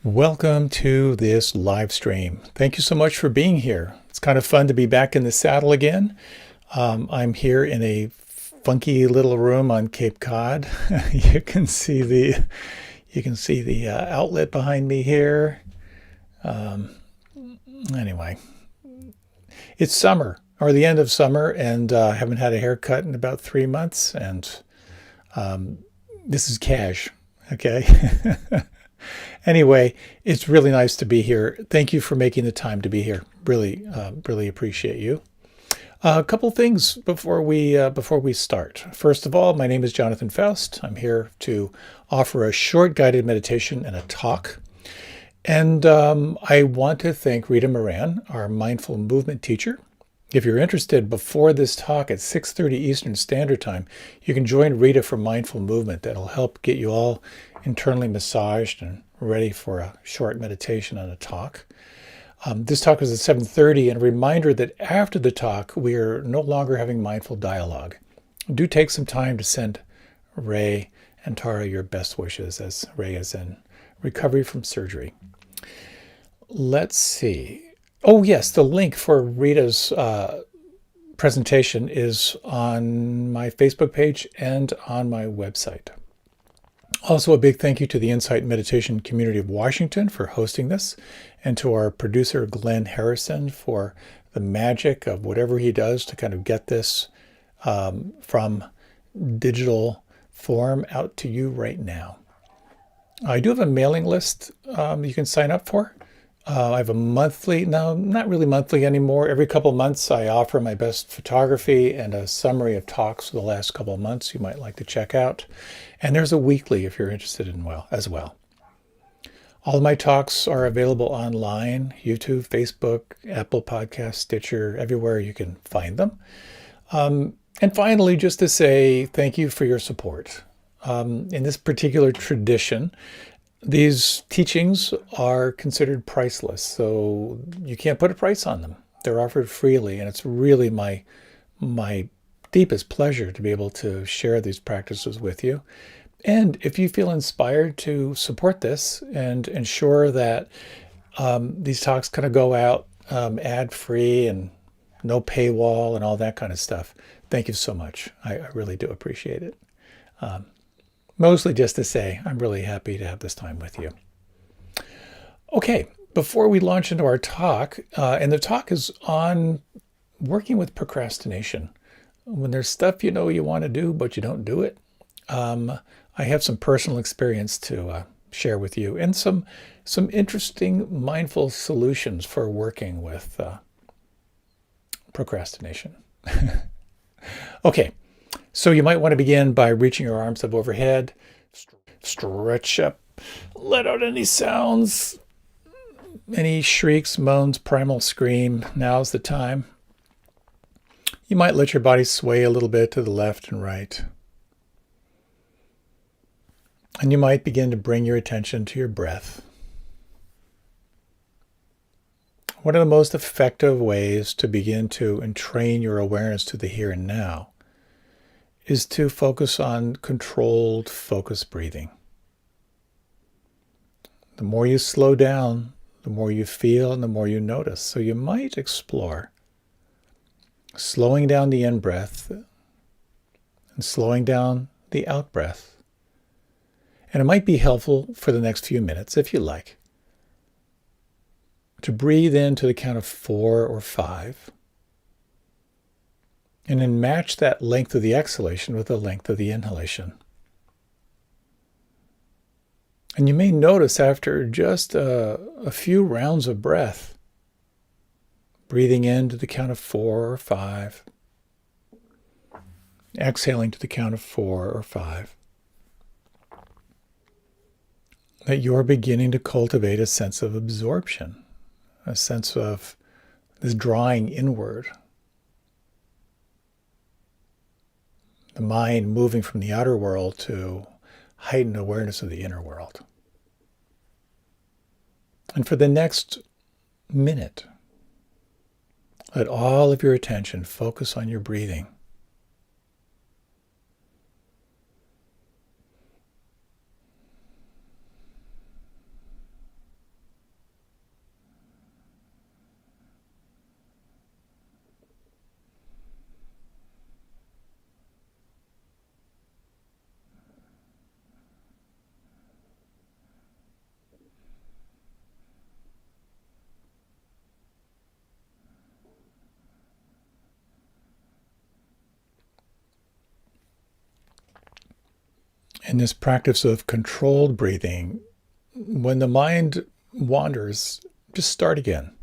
Welcome to this live stream. Thank you so much for being here. It's kind of fun to be back in the saddle again. I'm here in a funky little room on Cape Cod. You can see the outlet behind me here. Anyway, it's summer or the end of summer, and I haven't had a haircut in about 3 months. And this is cash, okay? Anyway, it's really nice to be here. Thank you for making the time to be here. Really appreciate you. A couple things before we start. First of all, my name is Jonathan Foust. I'm here to offer a short guided meditation and a talk. And I want to thank Rita Moran, our mindful movement teacher. If you're interested, before this talk at 6:30 Eastern Standard Time, you can join Rita for mindful movement. That'll help get you all internally massaged and ready for a short meditation and a talk. This talk is at 7:30, and a reminder that after the talk, we are no longer having mindful dialogue. Do take some time to send Ray and Tara your best wishes, as Ray is in recovery from surgery. Let's see. Oh, yes, the link for Rita's presentation is on my Facebook page and on my website. Also, a big thank you to the Insight Meditation Community of Washington for hosting this, and to our producer, Glenn Harrison, for the magic of whatever he does to kind of get this from digital form out to you right now. I do have a mailing list you can sign up for. I have a monthly, no, not really monthly anymore. Every couple months I offer my best photography and a summary of talks for the last couple of months you might like to check out. And there's a weekly if you're interested in as well. All of my talks are available online, YouTube, Facebook, Apple Podcasts, Stitcher, everywhere you can find them. And finally, just to say thank you for your support. In this particular tradition, these teachings are considered priceless, so you can't put a price on them. They're offered freely, and it's really my deepest pleasure to be able to share these practices with you. And if you feel inspired to support this and ensure that these talks kind of go out ad-free and no paywall and all that kind of stuff, thank you so much. I really do appreciate it. Mostly just to say, I'm really happy to have this time with you. Okay, before we launch into our talk, and the talk is on working with procrastination. When there's stuff you know you want to do, but you don't do it. I have some personal experience to share with you, and some interesting mindful solutions for working with procrastination. Okay. So you might want to begin by reaching your arms up overhead, stretch up, let out any sounds, any shrieks, moans, primal scream. Now's the time. You might let your body sway a little bit to the left and right. And you might begin to bring your attention to your breath. One of the most effective ways to begin to entrain your awareness to the here and now is to focus on controlled, focused breathing. The more you slow down, the more you feel and the more you notice. So you might explore slowing down the in-breath and slowing down the out-breath. And it might be helpful for the next few minutes, if you like, to breathe in to the count of 4 or 5. And then match that length of the exhalation with the length of the inhalation. And you may notice after just a few rounds of breath, breathing in to the count of 4 or 5, exhaling to the count of 4 or 5, that you're beginning to cultivate a sense of absorption, a sense of this drawing inward. The mind moving from the outer world to heightened awareness of the inner world. And for the next minute, let all of your attention focus on your breathing. In this practice of controlled breathing, when the mind wanders, just start again.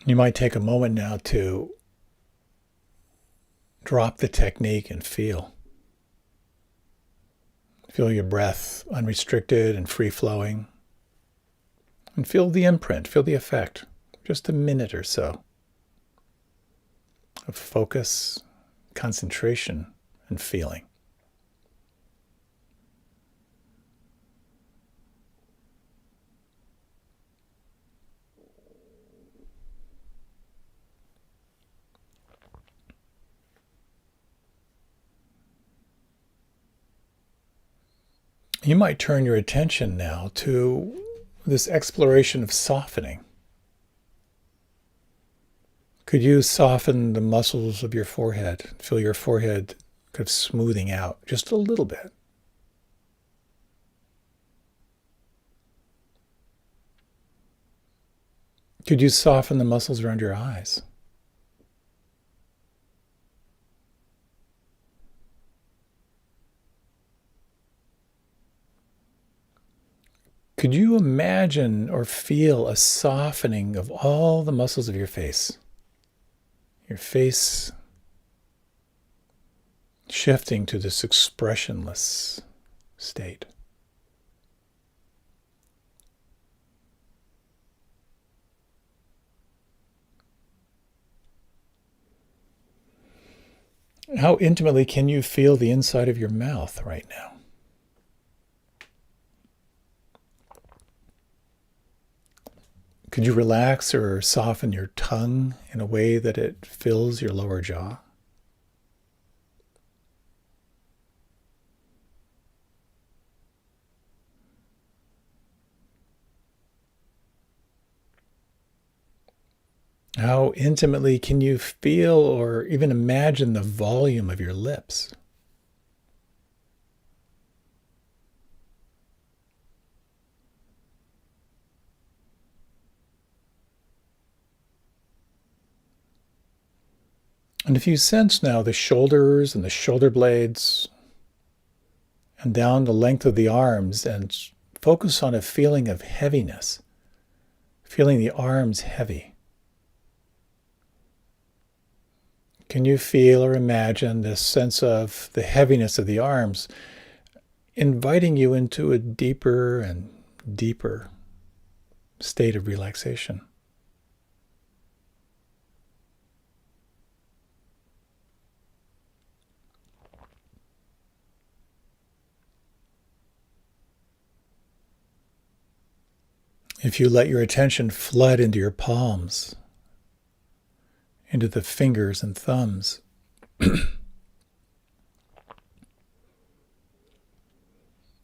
You might take a moment now to drop the technique and feel. Feel your breath unrestricted and free-flowing. And feel the imprint, feel the effect. Just a minute or so of focus, concentration, and feeling. You might turn your attention now to this exploration of softening. Could you soften the muscles of your forehead? Feel your forehead kind of smoothing out just a little bit. Could you soften the muscles around your eyes? Could you imagine or feel a softening of all the muscles of your face? Your face shifting to this expressionless state. How intimately can you feel the inside of your mouth right now? Could you relax or soften your tongue in a way that it fills your lower jaw? How intimately can you feel or even imagine the volume of your lips? And if you sense now the shoulders and the shoulder blades and down the length of the arms and focus on a feeling of heaviness, feeling the arms heavy. Can you feel or imagine this sense of the heaviness of the arms inviting you into a deeper and deeper state of relaxation? If you let your attention flood into your palms, into the fingers and thumbs,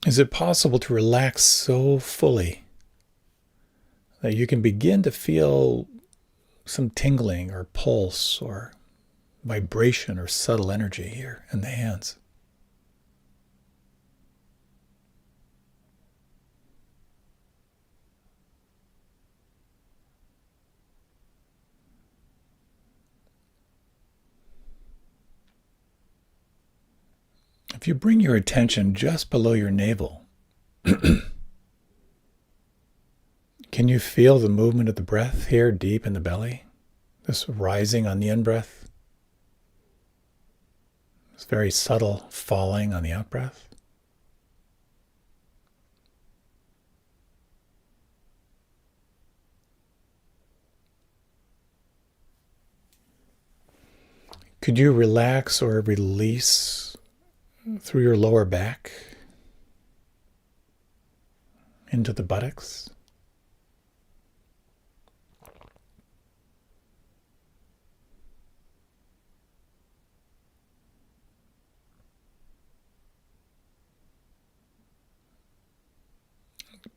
is it possible to relax so fully that you can begin to feel some tingling or pulse or vibration or subtle energy here in the hands? If you bring your attention just below your navel, can you feel the movement of the breath here deep in the belly? This rising on the in-breath, this very subtle falling on the out-breath. Could you relax or release through your lower back into the buttocks?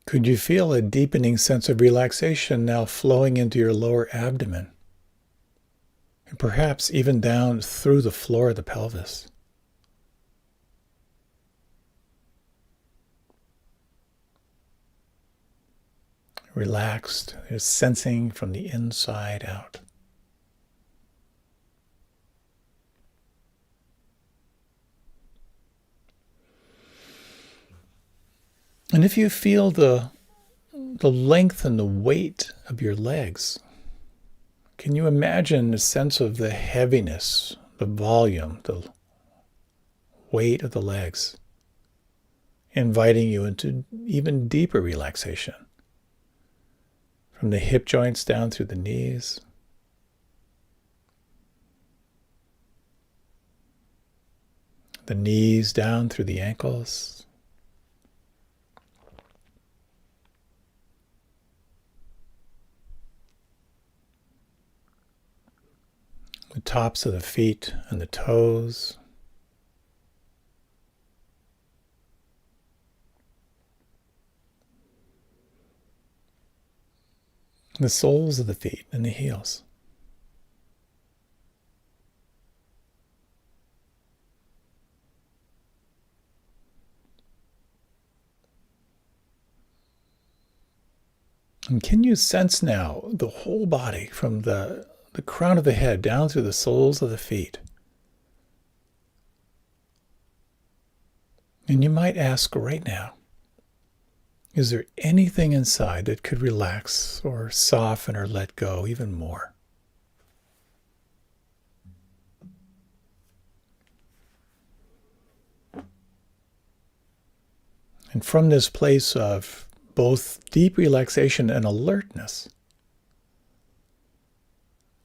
Could you feel a deepening sense of relaxation now flowing into your lower abdomen? and perhaps even down through the floor of the pelvis. Relaxed, just sensing from the inside out. And if you feel the length and the weight of your legs, can you imagine the sense of the heaviness, the volume, the weight of the legs, inviting you into even deeper relaxation? From the hip joints down through the knees, the knees down through the ankles, the tops of the feet and the toes, the soles of the feet and the heels. And can you sense now the whole body from the crown of the head down through the soles of the feet? And you might ask right now, is there anything inside that could relax or soften or let go even more? And from this place of both deep relaxation and alertness,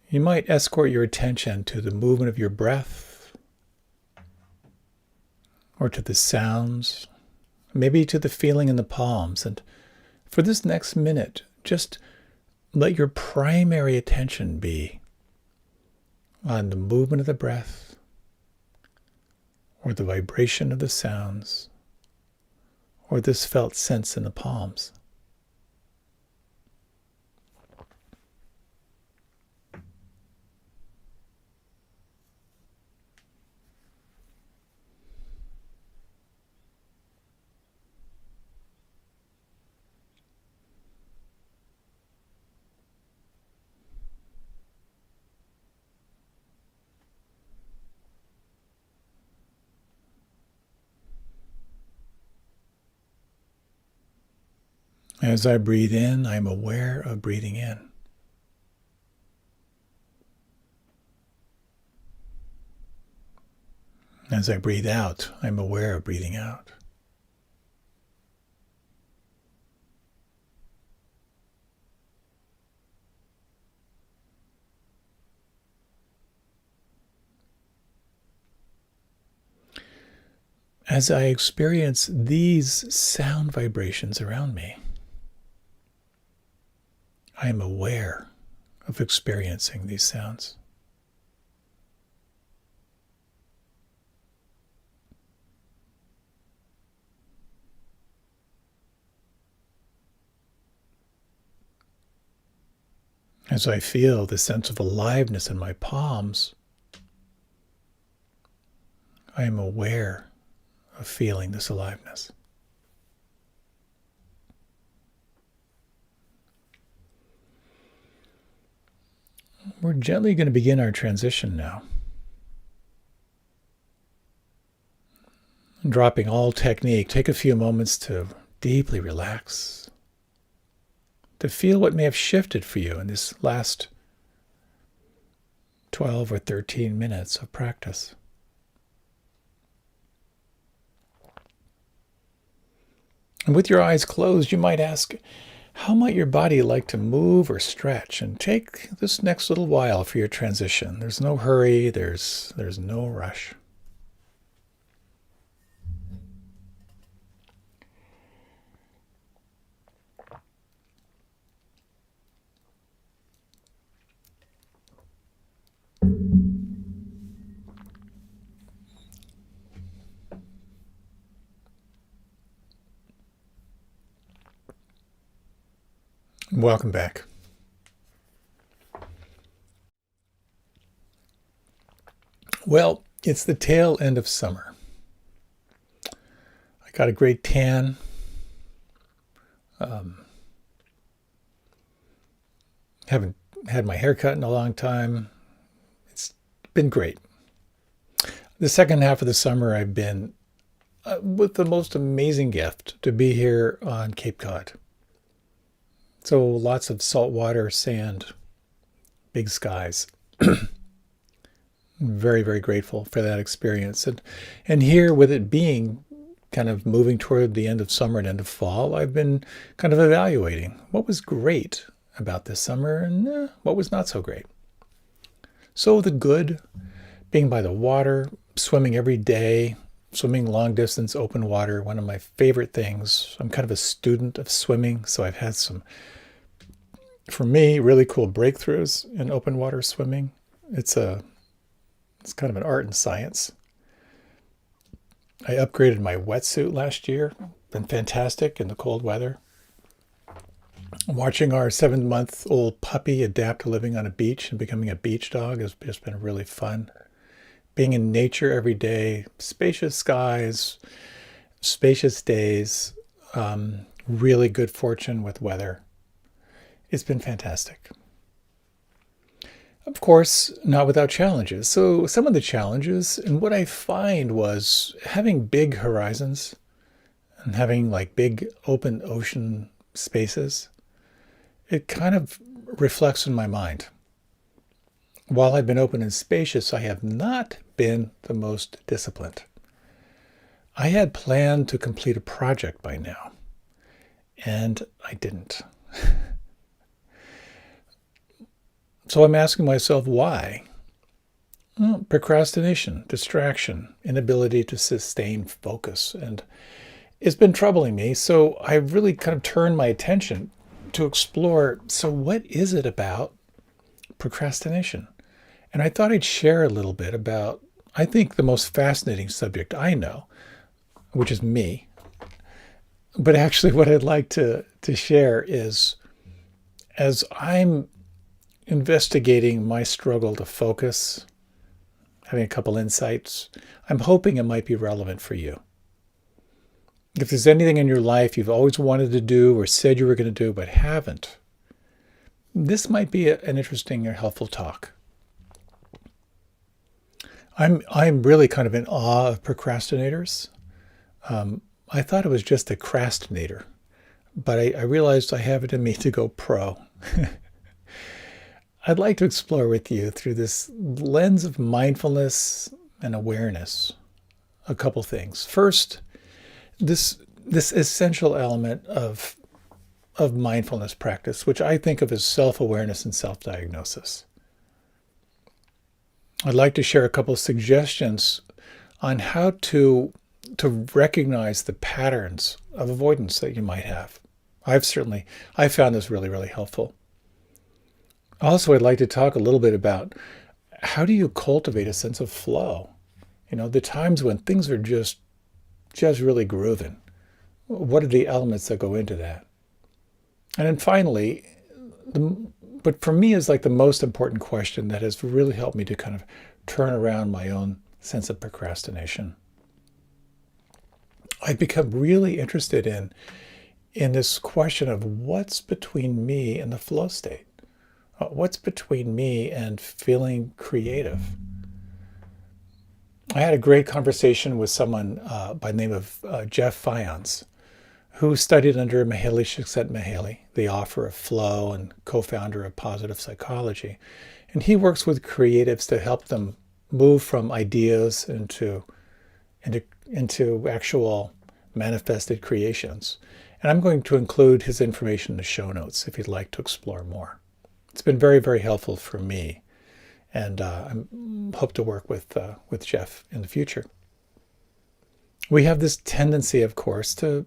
you might escort your attention to the movement of your breath, or to the sounds, maybe to the feeling in the palms. And for this next minute, just let your primary attention be on the movement of the breath, or the vibration of the sounds, or this felt sense in the palms. As I breathe in, I'm aware of breathing in. As I breathe out, I'm aware of breathing out. As I experience these sound vibrations around me, I am aware of experiencing these sounds. As I feel the sense of aliveness in my palms, I am aware of feeling this aliveness. We're gently going to begin our transition now. Dropping all technique, take a few moments to deeply relax, to feel what may have shifted for you in this last 12 or 13 minutes of practice. And with your eyes closed, you might ask, how might your body like to move or stretch? And take this next little while for your transition. There's no hurry, there's no rush. Welcome back. Well, it's the tail end of summer. I got a great tan. Haven't had my hair cut in a long time. It's been great. The second half of the summer, I've been with the most amazing gift to be here on Cape Cod. So lots of salt water, sand, big skies. Very, very grateful for that experience. And here, with it being kind of moving toward the end of summer and end of fall, I've been kind of evaluating what was great about this summer and what was not so great. So the good, being by the water, swimming every day, swimming long distance, open water, one of my favorite things. I'm kind of a student of swimming, so I've had some, for me, really cool breakthroughs in open water swimming. It's kind of an art and science. I upgraded my wetsuit last year. Been fantastic in the cold weather. Watching our 7-month-old puppy adapt to living on a beach and becoming a beach dog has just been really fun. Being in nature every day, spacious skies, spacious days, really good fortune with weather. It's been fantastic. Of course, not without challenges. So some of the challenges, and what I find was having big horizons and having like big open ocean spaces, it kind of reflects in my mind. While I've been open and spacious, I have not been the most disciplined. I had planned to complete a project by now, and I didn't. So I'm asking myself why. Well, procrastination, distraction, inability to sustain focus, and it's been troubling me. So I really kind of turned my attention to explore, so what is it about procrastination? And I thought I'd share a little bit about, I think, the most fascinating subject I know, which is me. But actually what I'd like to share is, as I'm investigating my struggle to focus, having a couple insights, I'm hoping it might be relevant for you. If there's anything in your life you've always wanted to do or said you were going to do but haven't, this might be an interesting or helpful talk. I'm really kind of in awe of procrastinators. I thought it was just a crastinator, but I realized I have it in me to go pro. I'd like to explore with you through this lens of mindfulness and awareness a couple things. First, this essential element of mindfulness practice, which I think of as self-awareness and self-diagnosis. I'd like to share a couple of suggestions on how to recognize the patterns of avoidance that you might have. I found this really, really helpful. Also, I'd like to talk a little bit about how do you cultivate a sense of flow? You know, the times when things are just really grooving. What are the elements that go into that? And then finally, but for me is like the most important question that has really helped me to kind of turn around my own sense of procrastination. I've become really interested in this question of what's between me and the flow state. What's between me and feeling creative? I had a great conversation with someone by the name of Jeff Foust, who studied under Mihaly Csikszentmihalyi, the author of Flow and co-founder of Positive Psychology. And he works with creatives to help them move from ideas into actual manifested creations. And I'm going to include his information in the show notes if you'd like to explore more. It's been very, very helpful for me, and I hope to work with Jeff in the future. We have this tendency, of course, to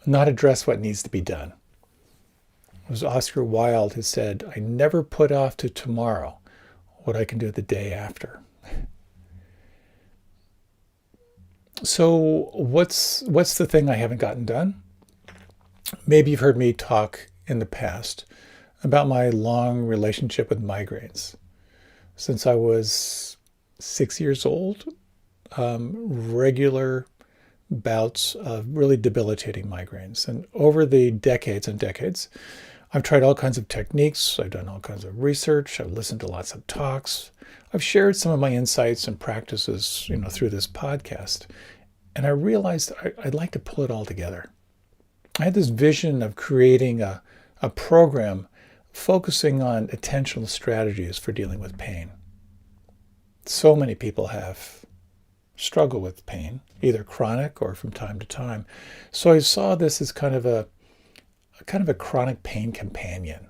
not address what needs to be done. It was Oscar Wilde who said, "I never put off to tomorrow what I can do the day after." So what's the thing I haven't gotten done? Maybe you've heard me talk in the past about my long relationship with migraines. Since I was 6 years old, regular bouts of really debilitating migraines. And over the decades and decades, I've tried all kinds of techniques. I've done all kinds of research. I've listened to lots of talks. I've shared some of my insights and practices, through this podcast. And I realized I'd like to pull it all together. I had this vision of creating a program focusing on attentional strategies for dealing with pain. So many people have struggled with pain, either chronic or from time to time. So I saw this as kind of a chronic pain companion,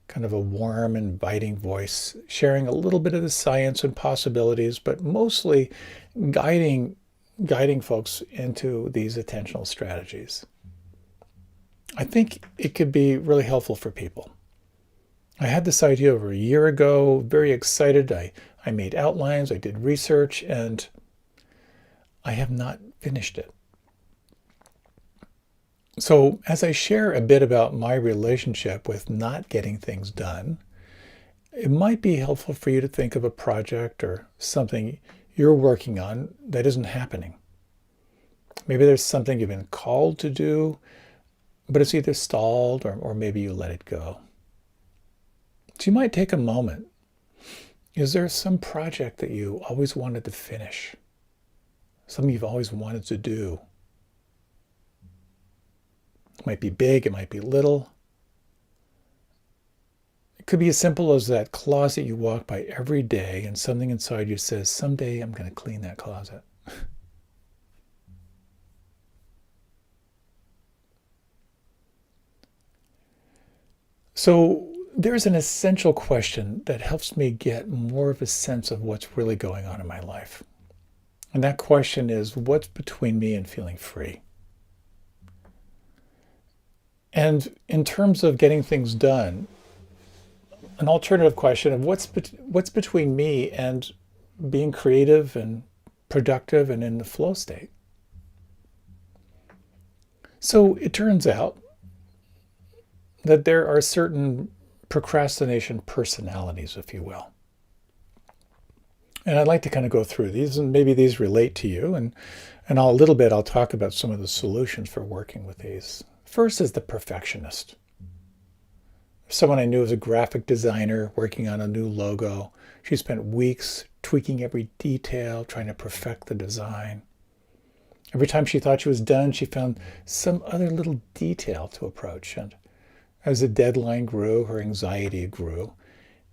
kind of a warm, inviting voice, sharing a little bit of the science and possibilities, but mostly guiding folks into these attentional strategies. I think it could be really helpful for people. I had this idea over a year ago, very excited. I made outlines, I did research, and I have not finished it. So as I share a bit about my relationship with not getting things done, it might be helpful for you to think of a project or something you're working on that isn't happening. Maybe there's something you've been called to do, but it's either stalled or maybe you let it go. So you might take a moment. Is there some project that you always wanted to finish? Something you've always wanted to do? It might be big, it might be little. It could be as simple as that closet you walk by every day and something inside you says, someday I'm going to clean that closet. So there's an essential question that helps me get more of a sense of what's really going on in my life. And that question is, what's between me and feeling free? And in terms of getting things done, an alternative question of what's between me and being creative and productive and in the flow state. So it turns out that there are certain procrastination personalities, if you will. And I'd like to kind of go through these, and maybe these relate to you, and a little bit I'll talk about some of the solutions for working with these. First is the perfectionist. Someone I knew was a graphic designer working on a new logo. She spent weeks tweaking every detail, trying to perfect the design. Every time she thought she was done, she found some other little detail to approach. And as the deadline grew, her anxiety grew.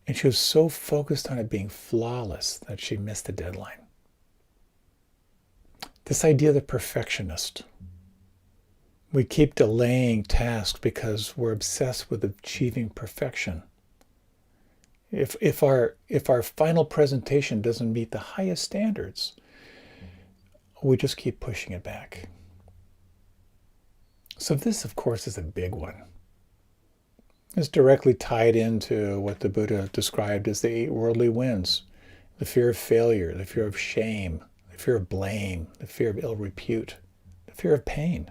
And she was so focused on it being flawless that she missed the deadline. This idea of the perfectionist. We keep delaying tasks because we're obsessed with achieving perfection. If our final presentation doesn't meet the highest standards, we just keep pushing it back. So this, of course, is a big one. It's directly tied into what the Buddha described as the 8 worldly winds: the fear of failure, the fear of shame, the fear of blame, the fear of ill repute, the fear of pain.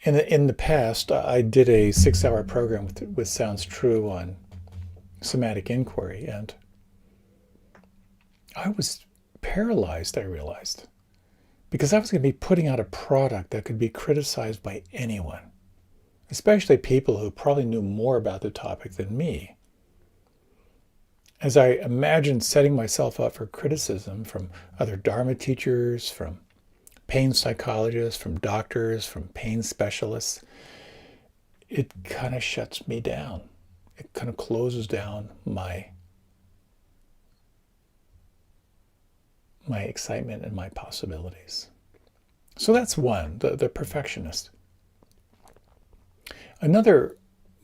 In the past, I did a 6-hour program with Sounds True on somatic inquiry, and I was paralyzed, I realized, because I was going to be putting out a product that could be criticized by anyone, especially people who probably knew more about the topic than me. As I imagined setting myself up for criticism from other Dharma teachers, from pain psychologists, from doctors, from pain specialists, it kind of shuts me down. It kind of closes down my excitement and my possibilities. So that's one, the perfectionist. Another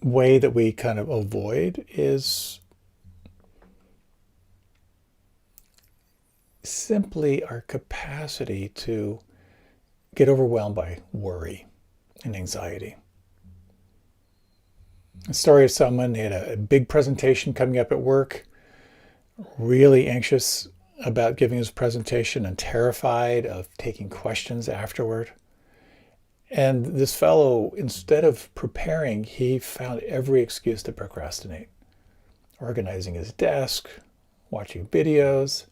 way that we kind of avoid is simply our capacity to get overwhelmed by worry and anxiety. A story of someone, they had a big presentation coming up at work, really anxious about giving his presentation and terrified of taking questions afterward. And this fellow, instead of preparing, he found every excuse to procrastinate. Organizing his desk, watching videos,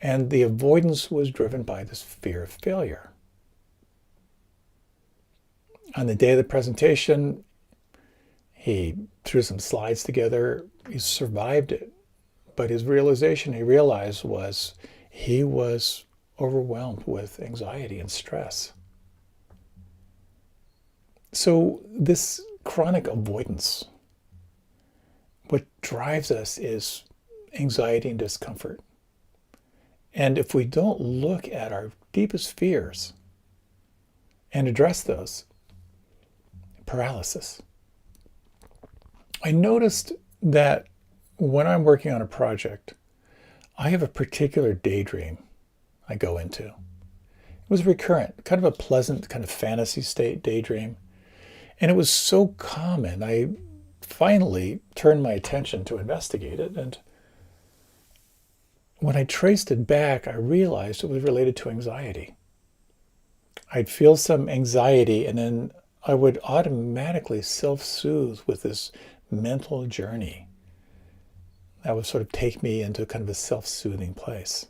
and the avoidance was driven by this fear of failure. On the day of the presentation, he threw some slides together. He survived it. But his realization, he realized, was he was overwhelmed with anxiety and stress. So this chronic avoidance, what drives us is anxiety and discomfort. And if we don't look at our deepest fears and address those, paralysis. I noticed that when I'm working on a project, I have a particular daydream I go into. It was recurrent, kind of a pleasant, kind of fantasy state daydream. And it was so common, I finally turned my attention to investigate it. And when I traced it back, I realized it was related to anxiety. I'd feel some anxiety, and then I would automatically self-soothe with this mental journey that would sort of take me into kind of a self-soothing place.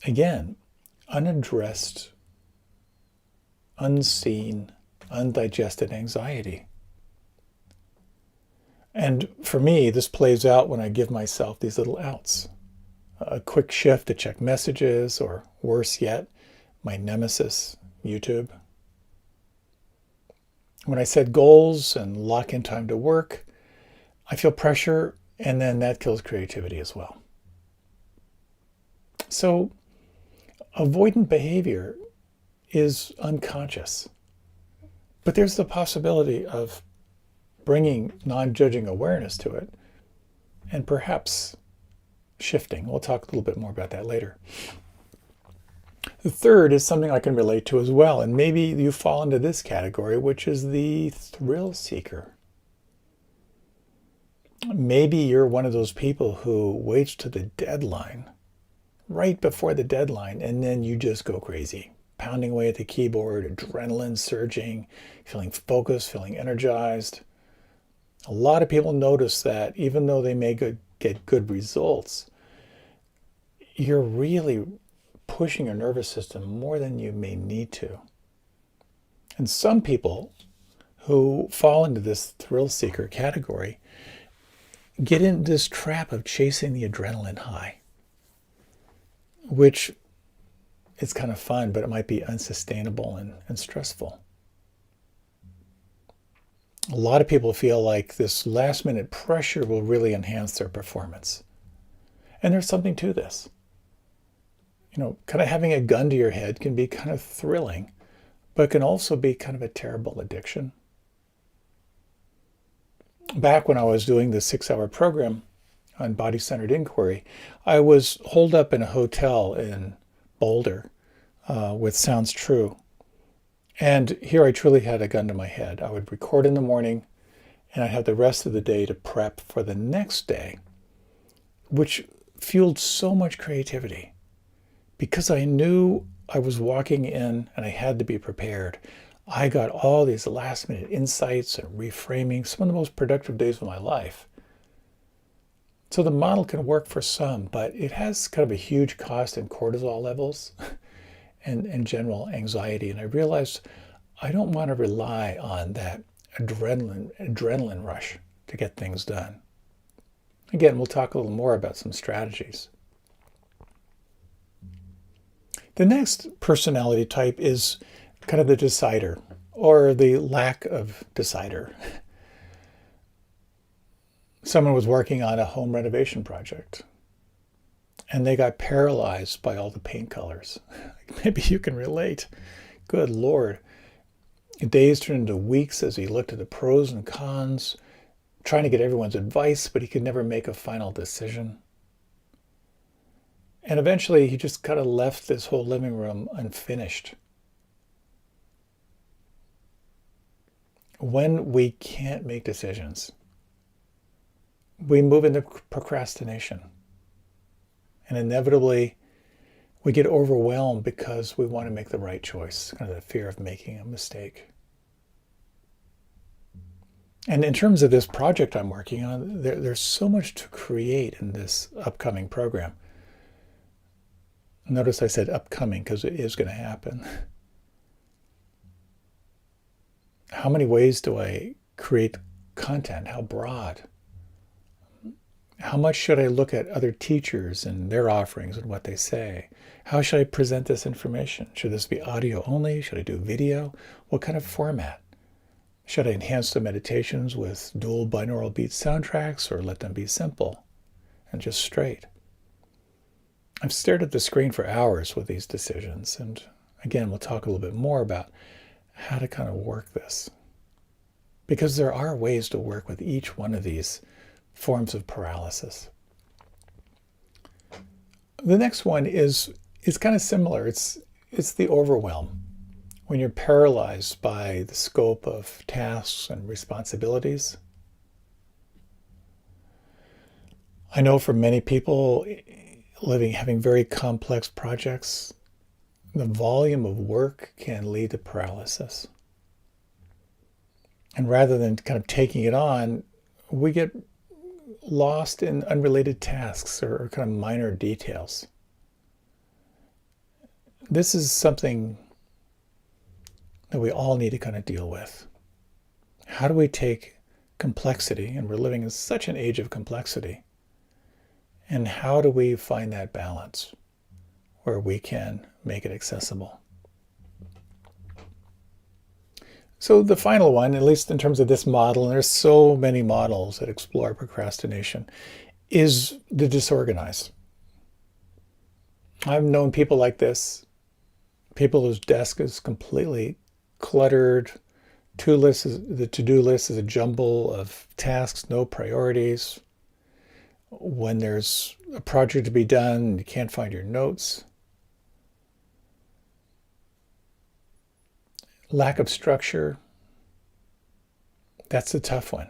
Again, unaddressed, unseen, undigested anxiety. And for me, this plays out when I give myself these little outs. A quick shift to check messages, or worse yet, my nemesis, YouTube. When I set goals and lock in time to work, I feel pressure, and then that kills creativity as well. So avoidant behavior is unconscious, but there's the possibility of bringing non-judging awareness to it and perhaps shifting. We'll talk a little bit more about that later. The third is something I can relate to as well, and maybe you fall into this category, which is the thrill seeker. Maybe you're one of those people who waits to the deadline, right before the deadline, and then you just go crazy, pounding away at the keyboard, adrenaline surging, feeling focused, feeling energized. A lot of people notice that even though they may get good results, you're really pushing your nervous system more than you may need to. And some people who fall into this thrill seeker category get in this trap of chasing the adrenaline high, which is kind of fun, but it might be unsustainable and stressful. A lot of people feel like this last minute pressure will really enhance their performance. And there's something to this. Kind of having a gun to your head can be kind of thrilling, but can also be kind of a terrible addiction. Back when I was doing the 6-hour program on body-centered inquiry, I was holed up in a hotel in Boulder with Sounds True. And here I truly had a gun to my head. I would record in the morning, and I'd have the rest of the day to prep for the next day, which fueled so much creativity. Because I knew I was walking in and I had to be prepared, I got all these last-minute insights and reframing, some of the most productive days of my life. So the model can work for some, but it has kind of a huge cost in cortisol levels and general anxiety. And I realized I don't want to rely on that adrenaline rush to get things done. Again, we'll talk a little more about some strategies. The next personality type is kind of the decider, or the lack of decider. Someone was working on a home renovation project, and they got paralyzed by all the paint colors. Maybe you can relate. Good Lord. Days turned into weeks as he looked at the pros and cons, trying to get everyone's advice, but he could never make a final decision. And eventually he just kind of left this whole living room unfinished. When we can't make decisions, we move into procrastination. And inevitably, we get overwhelmed because we want to make the right choice, kind of the fear of making a mistake. And in terms of this project I'm working on, there's so much to create in this upcoming program. Notice I said upcoming because it is going to happen. How many ways do I create content? How broad? How much should I look at other teachers and their offerings and what they say? How should I present this information? Should this be audio only? Should I do video? What kind of format? Should I enhance the meditations with dual binaural beat soundtracks or let them be simple and just straight? I've stared at the screen for hours with these decisions, and again, we'll talk a little bit more about how to kind of work this. Because there are ways to work with each one of these forms of paralysis. The next one is kind of similar. It's the overwhelm. When you're paralyzed by the scope of tasks and responsibilities. I know for many people having very complex projects, the volume of work can lead to paralysis. And rather than kind of taking it on, we get lost in unrelated tasks or kind of minor details. This is something that we all need to kind of deal with. How do we take complexity, and we're living in such an age of complexity, and how do we find that balance where we can make it accessible? So the final one, at least in terms of this model, and there's so many models that explore procrastination, is the disorganized. I've known people like this, people whose desk is completely cluttered. The to-do list is a jumble of tasks, no priorities. When there's a project to be done, you can't find your notes. Lack of structure, that's a tough one.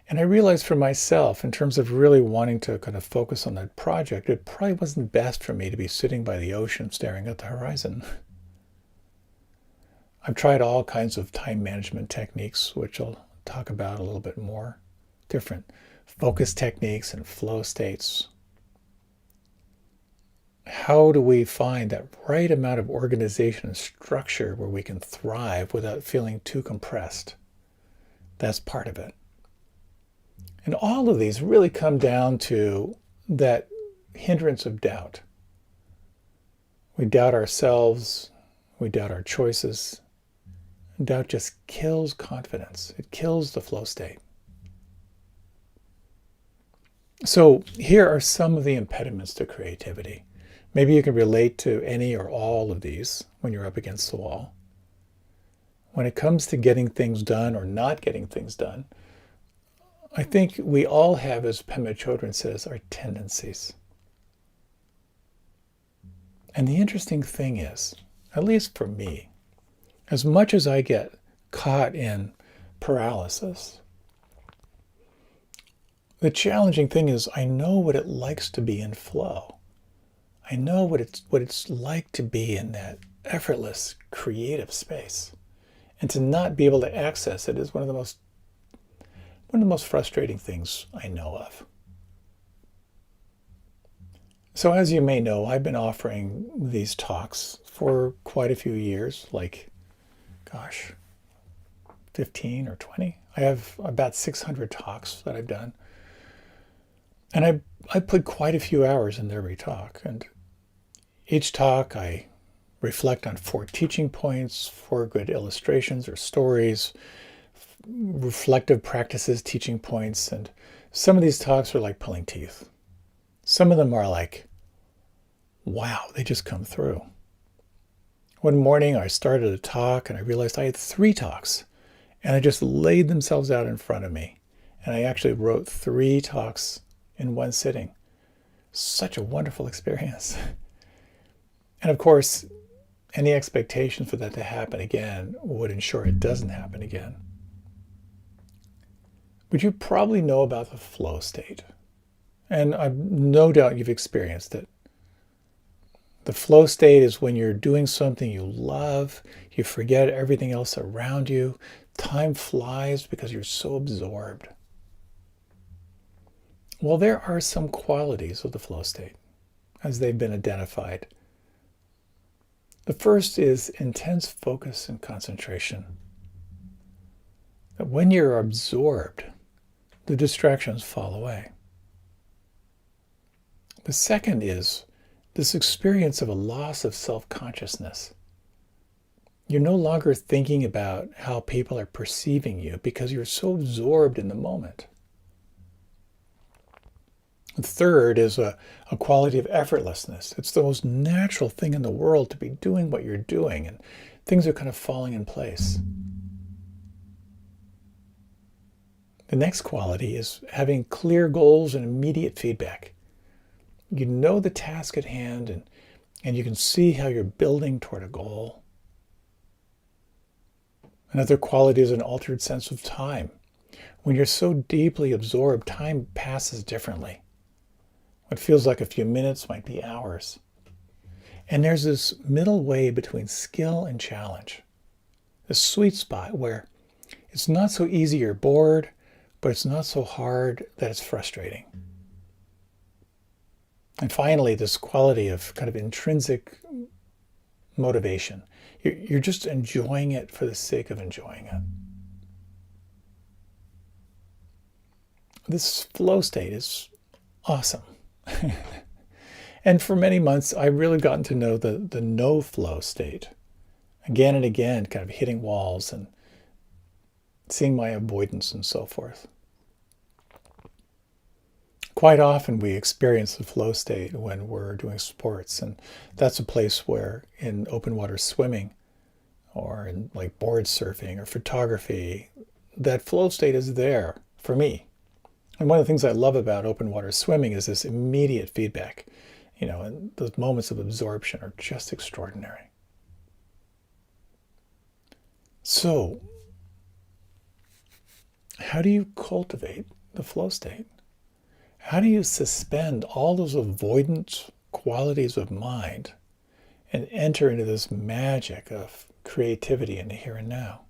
And I realized for myself, in terms of really wanting to kind of focus on that project, it probably wasn't best for me to be sitting by the ocean staring at the horizon. I've tried all kinds of time management techniques, which I'll talk about a little bit more. Different focus techniques and flow states. How do we find that right amount of organization and structure where we can thrive without feeling too compressed? That's part of it. And all of these really come down to that hindrance of doubt. We doubt ourselves, we doubt our choices. Doubt just kills confidence. It kills the flow state. So here are some of the impediments to creativity. Maybe you can relate to any or all of these when you're up against the wall. When it comes to getting things done or not getting things done, I think we all have, as Pema Chodron says, our tendencies. And the interesting thing is, at least for me, as much as I get caught in paralysis, the challenging thing is I know what it likes to be in flow. I know what it's like to be in that effortless, creative space. And to not be able to access it is one of the most frustrating things I know of. So as you may know, I've been offering these talks for quite a few years, 15 or 20. I have about 600 talks that I've done. And I put quite a few hours into every talk. And each talk I reflect on 4 teaching points, 4 good illustrations or stories, reflective practices, teaching points. And some of these talks are like pulling teeth. Some of them are like, wow, they just come through. One morning I started a talk and I realized I had 3 talks. And they just laid themselves out in front of me. And I actually wrote 3 talks in one sitting. Such a wonderful experience. And of course, any expectation for that to happen again would ensure it doesn't happen again. But you probably know about the flow state. And I've no doubt you've experienced it. The flow state is when you're doing something you love, you forget everything else around you, time flies because you're so absorbed. Well, there are some qualities of the flow state as they've been identified. The first is intense focus and concentration. That when you're absorbed, the distractions fall away. The second is this experience of a loss of self-consciousness. You're no longer thinking about how people are perceiving you because you're so absorbed in the moment. The third is a quality of effortlessness. It's the most natural thing in the world to be doing what you're doing, and things are kind of falling in place. The next quality is having clear goals and immediate feedback. You know the task at hand, and you can see how you're building toward a goal. Another quality is an altered sense of time. When you're so deeply absorbed, time passes differently. What feels like a few minutes might be hours. And there's this middle way between skill and challenge. The sweet spot where it's not so easy you're bored, but it's not so hard that it's frustrating. And finally, this quality of kind of intrinsic motivation. You're just enjoying it for the sake of enjoying it. This flow state is awesome. And for many months, I've really gotten to know the no flow state. Again and again, kind of hitting walls and seeing my avoidance and so forth. Quite often we experience the flow state when we're doing sports, and that's a place where in open water swimming or in like board surfing or photography, that flow state is there for me. And one of the things I love about open water swimming is this immediate feedback, and those moments of absorption are just extraordinary. So, how do you cultivate the flow state? How do you suspend all those avoidant qualities of mind and enter into this magic of creativity in the here and now?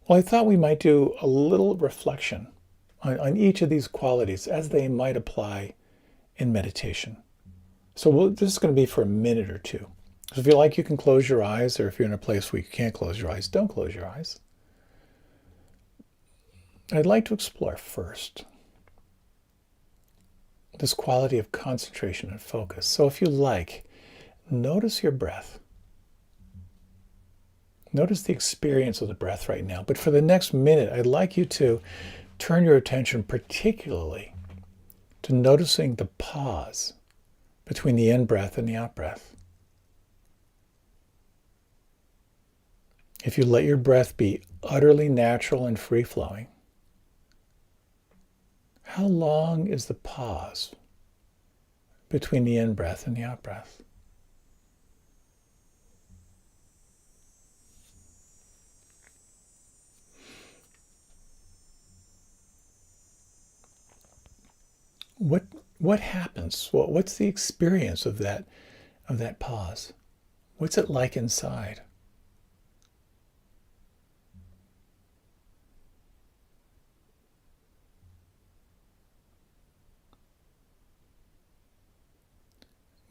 Well, I thought we might do a little reflection on each of these qualities as they might apply in meditation. So this is going to be for a minute or two. So if you like, you can close your eyes, or if you're in a place where you can't close your eyes, don't close your eyes. I'd like to explore first this quality of concentration and focus. So if you like, notice your breath. Notice the experience of the breath right now. But for the next minute, I'd like you to turn your attention particularly to noticing the pause between the in-breath and the out-breath. If you let your breath be utterly natural and free-flowing, how long is the pause between the in-breath and the out-breath? What happens? What's the experience of that pause? What's it like inside?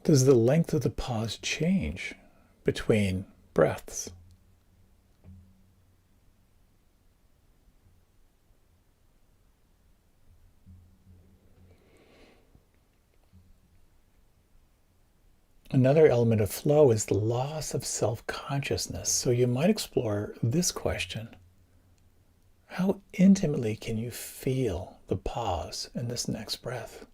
Does the length of the pause change between breaths? Another element of flow is the loss of self-consciousness. So you might explore this question. How intimately can you feel the pause in this next breath?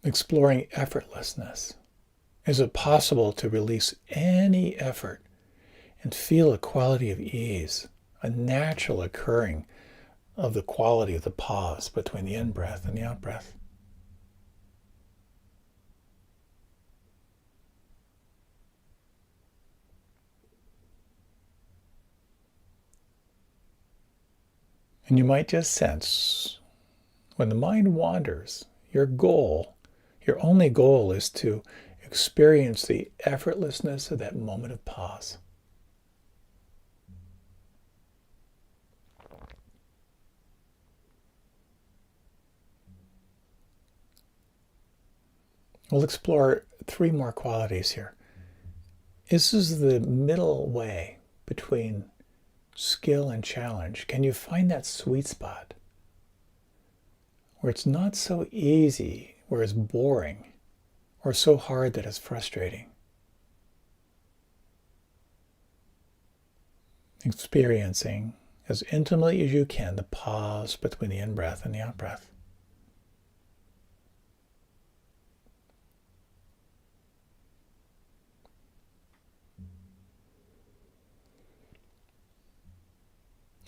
Exploring effortlessness. Is it possible to release any effort and feel a quality of ease, a natural occurring of the quality of the pause between the in-breath and the out-breath? And you might just sense When the mind wanders, your only goal is to experience the effortlessness of that moment of pause. We'll explore 3 more qualities here. This is the middle way between skill and challenge. Can you find that sweet spot where it's not so easy, where it's boring, or so hard that it's frustrating? Experiencing as intimately as you can the pause between the in-breath and the out-breath.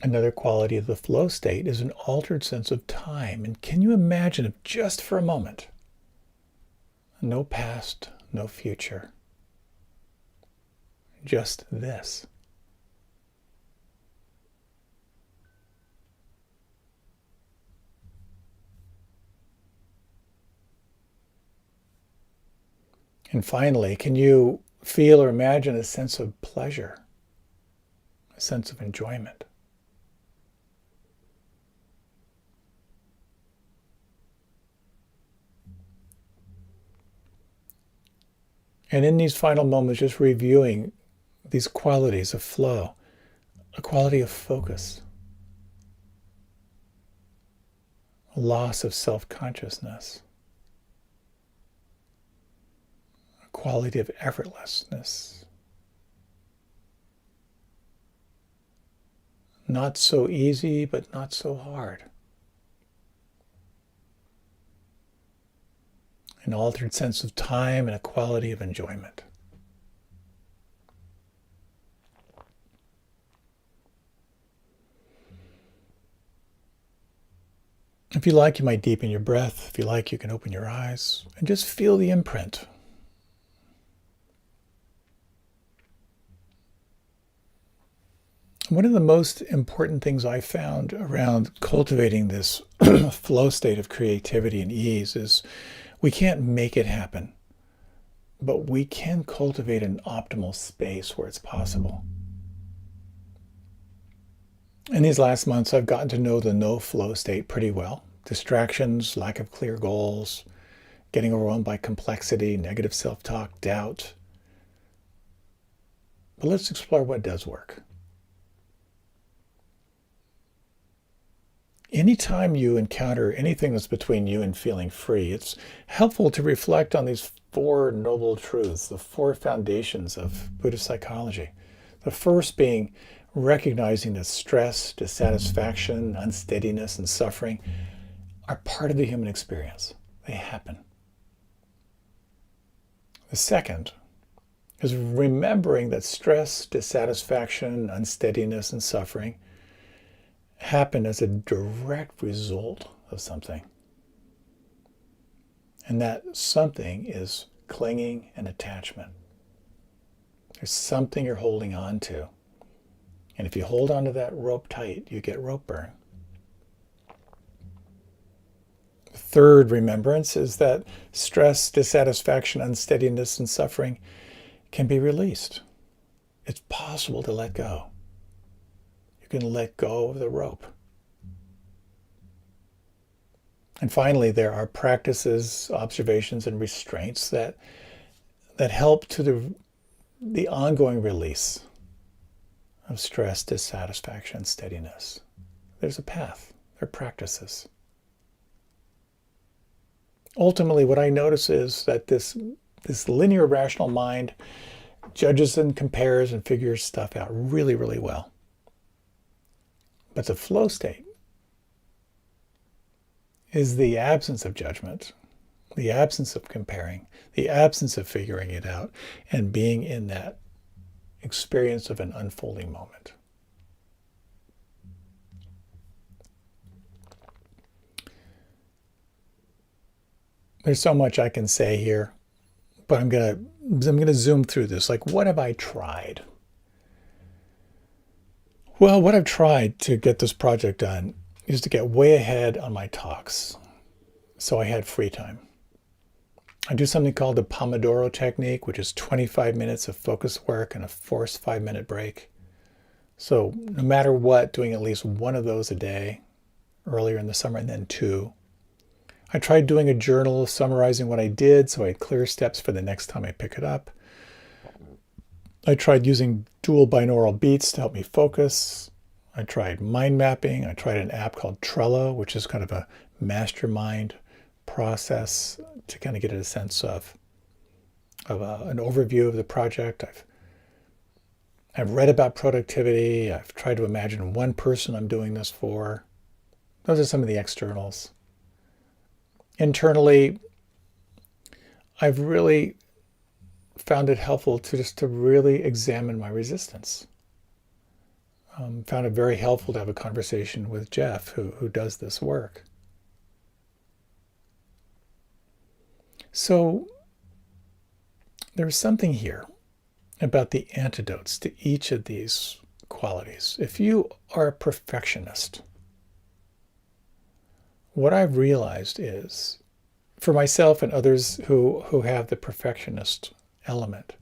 Another quality of the flow state is an altered sense of time. And can you imagine if just for a moment, no past, no future, just this? And finally, can you feel or imagine a sense of pleasure, a sense of enjoyment? And in these final moments, just reviewing these qualities of flow, a quality of focus, a loss of self-consciousness, a quality of effortlessness, not so easy, but not so hard. An altered sense of time and a quality of enjoyment. If you like, you might deepen your breath. If you like, you can open your eyes and just feel the imprint. One of the most important things I found around cultivating this flow state of creativity and ease is we can't make it happen, but we can cultivate an optimal space where it's possible. In these last months, I've gotten to know the no flow state pretty well. Distractions, lack of clear goals, getting overwhelmed by complexity, negative self-talk, doubt. But let's explore what does work. Anytime you encounter anything that's between you and feeling free, it's helpful to reflect on these 4 noble truths, the 4 foundations of Buddhist psychology. The first being recognizing that stress, dissatisfaction, unsteadiness, and suffering are part of the human experience. They happen. The second is remembering that stress, dissatisfaction, unsteadiness, and suffering happen as a direct result of something. And that something is clinging and attachment. There's something you're holding on to. And if you hold on to that rope tight, you get rope burn. The third remembrance is that stress, dissatisfaction, unsteadiness, and suffering can be released. It's possible to let go. You can let go of the rope. And finally, there are practices, observations, and restraints that help to the ongoing release of stress, dissatisfaction, steadiness. There's a path. There are practices. Ultimately, what I notice is that this linear rational mind judges and compares and figures stuff out really, really well. But the flow state is the absence of judgment, the absence of comparing, the absence of figuring it out, and being in that experience of an unfolding moment. There's so much I can say here, but I'm gonna zoom through this. Like, what have I tried? Well, what I've tried to get this project done is to get way ahead on my talks. so I had free time. I do something called the Pomodoro technique, which is 25 minutes of focus work and a forced 5-minute break. So no matter what, doing at least one of those a day, earlier in the summer, and then 2. I tried doing a journal summarizing what I did so I had clear steps for the next time I pick it up. I tried using dual binaural beats to help me focus. I tried mind mapping. I tried an app called Trello, which is kind of a mastermind process to kind of get a sense of an overview of the project. I've read about productivity. I've tried to imagine one person I'm doing this for. Those are some of the externals. Internally, I've really found it helpful to really examine my resistance. Found it very helpful to have a conversation with Jeff, who does this work. So there's something here about the antidotes to each of these qualities. If you are a perfectionist, what I've realized is, for myself and others who have the perfectionist element,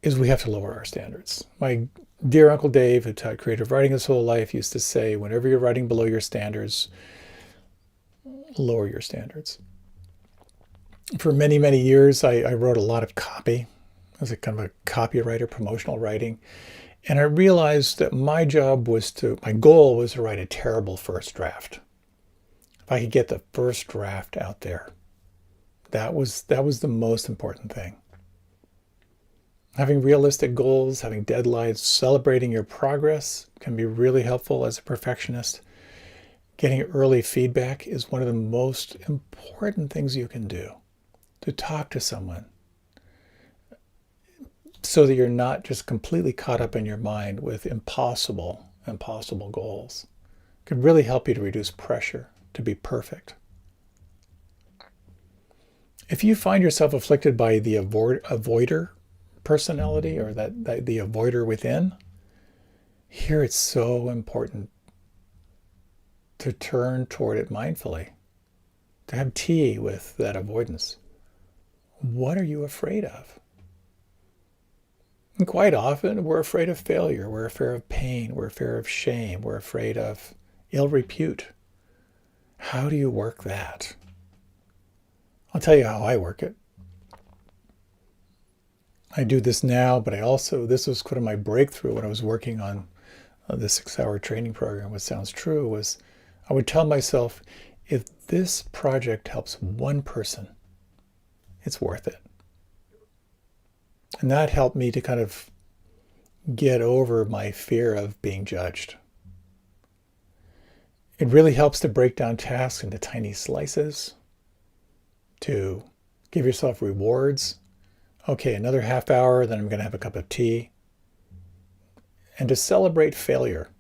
is we have to lower our standards. My dear Uncle Dave, who taught creative writing his whole life, used to say, whenever you're writing below your standards, lower your standards. For many, many years, I wrote a lot of copy. I was a kind of a copywriter, promotional writing. And I realized that my goal was to write a terrible first draft. If I could get the first draft out there, that was the most important thing. Having realistic goals, having deadlines, celebrating your progress can be really helpful as a perfectionist. Getting early feedback is one of the most important things you can do. To talk to someone so that you're not just completely caught up in your mind with impossible goals. It could really help you to reduce pressure to be perfect. If you find yourself afflicted by the avoider personality, or the avoider within, here it's so important to turn toward it mindfully, to have tea with that avoidance. What are you afraid of? And quite often, we're afraid of failure. We're afraid of pain. We're afraid of shame. We're afraid of ill repute. How do you work that? I'll tell you how I work it. I do this now, but this was kind of my breakthrough when I was working on the 6-hour training program, What Sounds True, was I would tell myself, if this project helps one person, it's worth it. And that helped me to kind of get over my fear of being judged. It really helps to break down tasks into tiny slices, to give yourself rewards. Okay, another half hour, then I'm going to have a cup of tea. And to celebrate failure.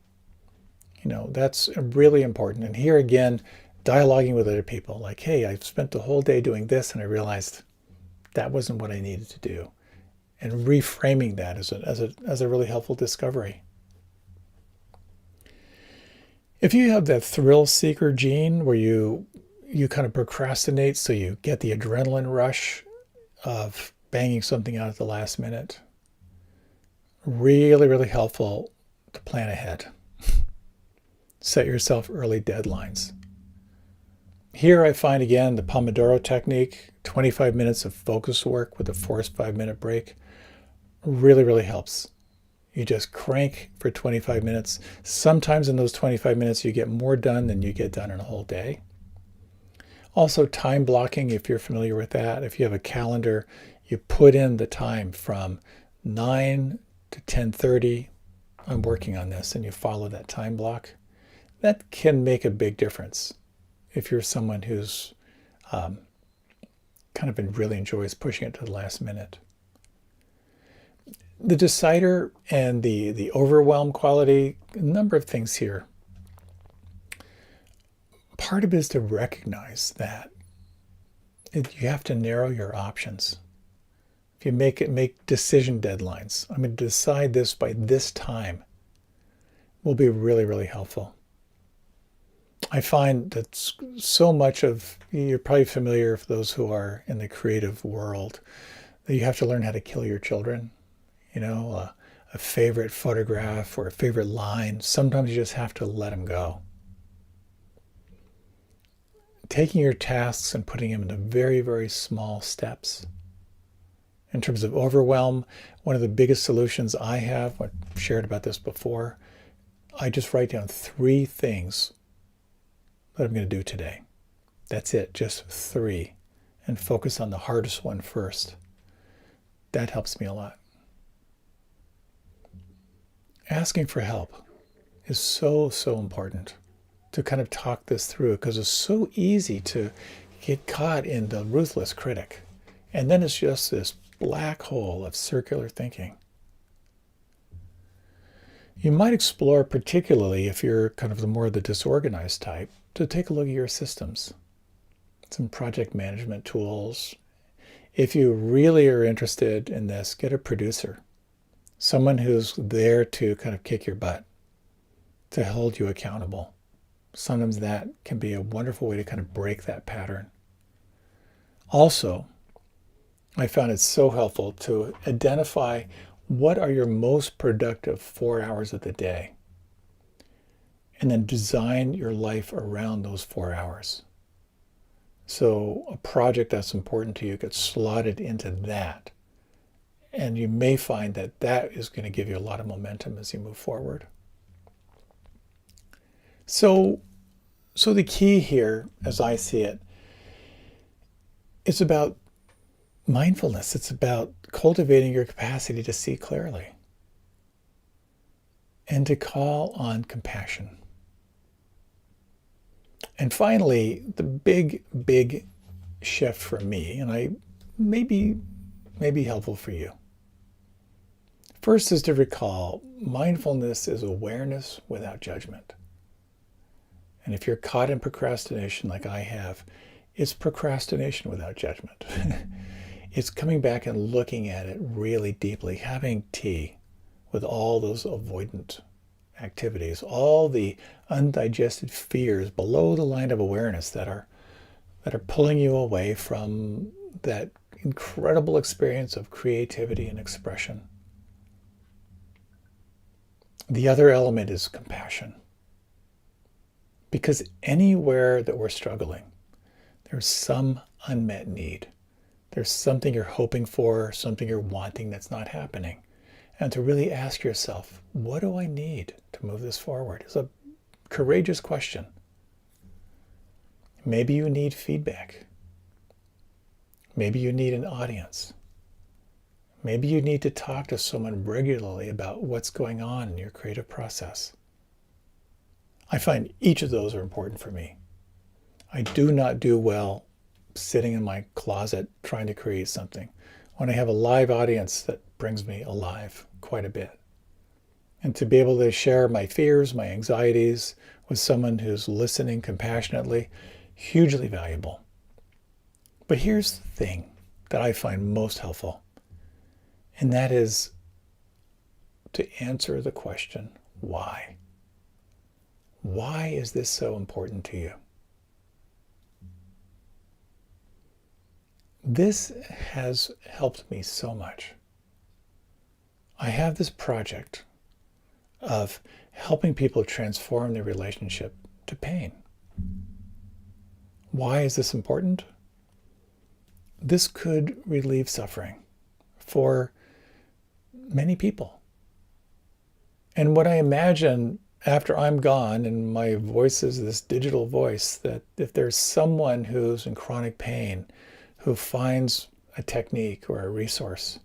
That's really important. And here again, dialoguing with other people, like, hey, I've spent the whole day doing this and I realized that wasn't what I needed to do. And reframing that as a really helpful discovery. If you have that thrill seeker gene where you kind of procrastinate so you get the adrenaline rush of banging something out at the last minute, really, really helpful to plan ahead. Set yourself early deadlines. Here I find again the Pomodoro technique, 25 minutes of focus work with a forced 5-minute break, really, really helps. You just crank for 25 minutes. Sometimes in those 25 minutes you get more done than you get done in a whole day. Also time blocking, if you're familiar with that. If you have a calendar, you put in the time from 9 to 10:30. I'm working on this, and you follow that time block. That can make a big difference if you're someone who's really enjoys pushing it to the last minute. The decider and the overwhelm quality, a number of things here. Part of it is to recognize that you have to narrow your options. If you make decision deadlines, I'm going to decide this by this time, will be really, really helpful. I find that so much of, you're probably familiar for those who are in the creative world, that you have to learn how to kill your children. A favorite photograph or a favorite line. Sometimes you just have to let them go. Taking your tasks and putting them into very, very small steps. In terms of overwhelm, one of the biggest solutions I have, I've shared about this before, I just write down 3 things that I'm going to do today. That's it, just 3. And focus on the hardest one first. That helps me a lot. Asking for help is so, so important to kind of talk this through, because it's so easy to get caught in the ruthless critic. And then it's just this black hole of circular thinking. You might explore, particularly if you're kind of the more the disorganized type, to take a look at your systems, some project management tools. If you really are interested in this, get a producer, someone who's there to kind of kick your butt, to hold you accountable. Sometimes that can be a wonderful way to kind of break that pattern. Also, I found it so helpful to identify what are your most productive 4 hours of the day, and then design your life around those 4 hours. So a project that's important to you gets slotted into that. And you may find that that is going to give you a lot of momentum as you move forward. So the key here, as I see it, it's about mindfulness. It's about cultivating your capacity to see clearly and to call on compassion. And finally, the big, big shift for me, and I may be helpful for you. First is to recall mindfulness is awareness without judgment. And if you're caught in procrastination like I have, it's procrastination without judgment. It's coming back and looking at it really deeply, having tea with all those avoidant activities, all the undigested fears below the line of awareness that are pulling you away from that incredible experience of creativity and expression. The other element is compassion. Because anywhere that we're struggling, there's some unmet need. There's something you're hoping for, something you're wanting that's not happening. And to really ask yourself, what do I need to move this forward? It's a courageous question. Maybe you need feedback. Maybe you need an audience. Maybe you need to talk to someone regularly about what's going on in your creative process. I find each of those are important for me. I do not do well sitting in my closet trying to create something. When I have a live audience, that brings me alive quite a bit. And to be able to share my fears, my anxieties with someone who's listening compassionately, hugely valuable. But here's the thing that I find most helpful, and that is to answer the question, why? Why is this so important to you? This has helped me so much. I have this project of helping people transform their relationship to pain. Why is this important? This could relieve suffering for many people. And what I imagine after I'm gone and my voice is this digital voice, that if there's someone who's in chronic pain who finds a technique or a resource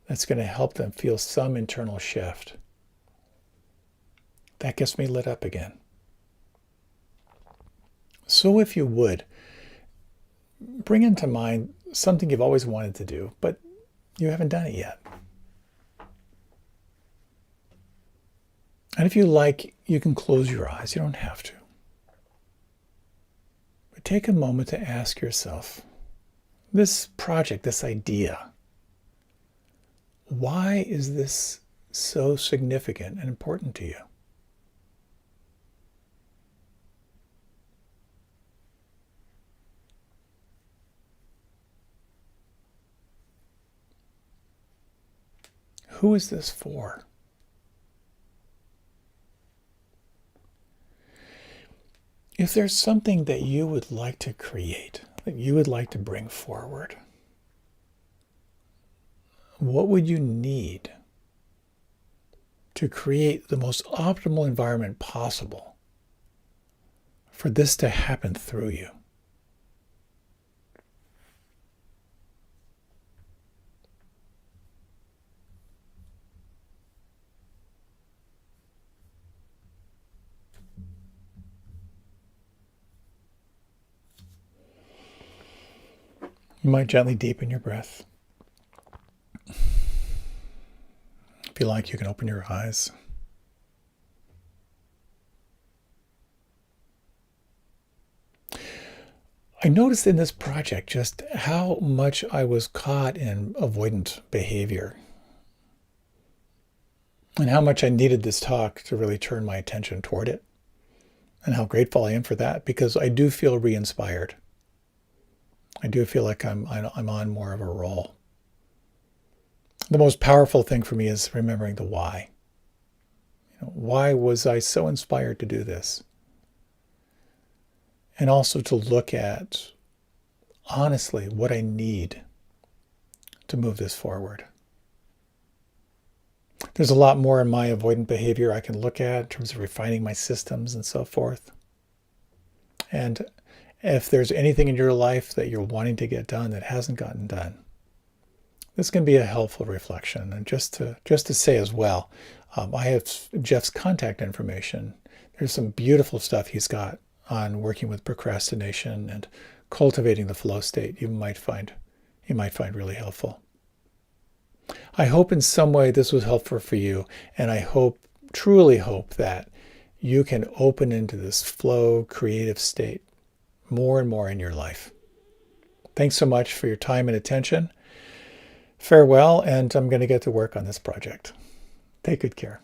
that's going to help them feel some internal shift, that gets me lit up again. So if you would, bring into mind something you've always wanted to do, but you haven't done it yet. And if you like, you can close your eyes. You don't have to. But take a moment to ask yourself, this project, this idea, why is this so significant and important to you? Who is this for? If there's something that you would like to create, that you would like to bring forward, what would you need to create the most optimal environment possible for this to happen through you? You might gently deepen your breath. If you like, you can open your eyes. I noticed in this project just how much I was caught in avoidant behavior and how much I needed this talk to really turn my attention toward it, and how grateful I am for that, because I do feel re-inspired. I do feel like I'm on more of a roll. The most powerful thing for me is remembering the why. Why was I so inspired to do this? And also to look at, honestly, what I need to move this forward. There's a lot more in my avoidant behavior I can look at in terms of refining my systems and so forth. And if there's anything in your life that you're wanting to get done that hasn't gotten done, this can be a helpful reflection. And just to say as well, I have Jeff's contact information. There's some beautiful stuff he's got on working with procrastination and cultivating the flow state you might find really helpful. I hope in some way this was helpful for you, and I truly hope that you can open into this flow creative state more and more in your life. Thanks so much for your time and attention. Farewell, and I'm going to get to work on this project. Take good care.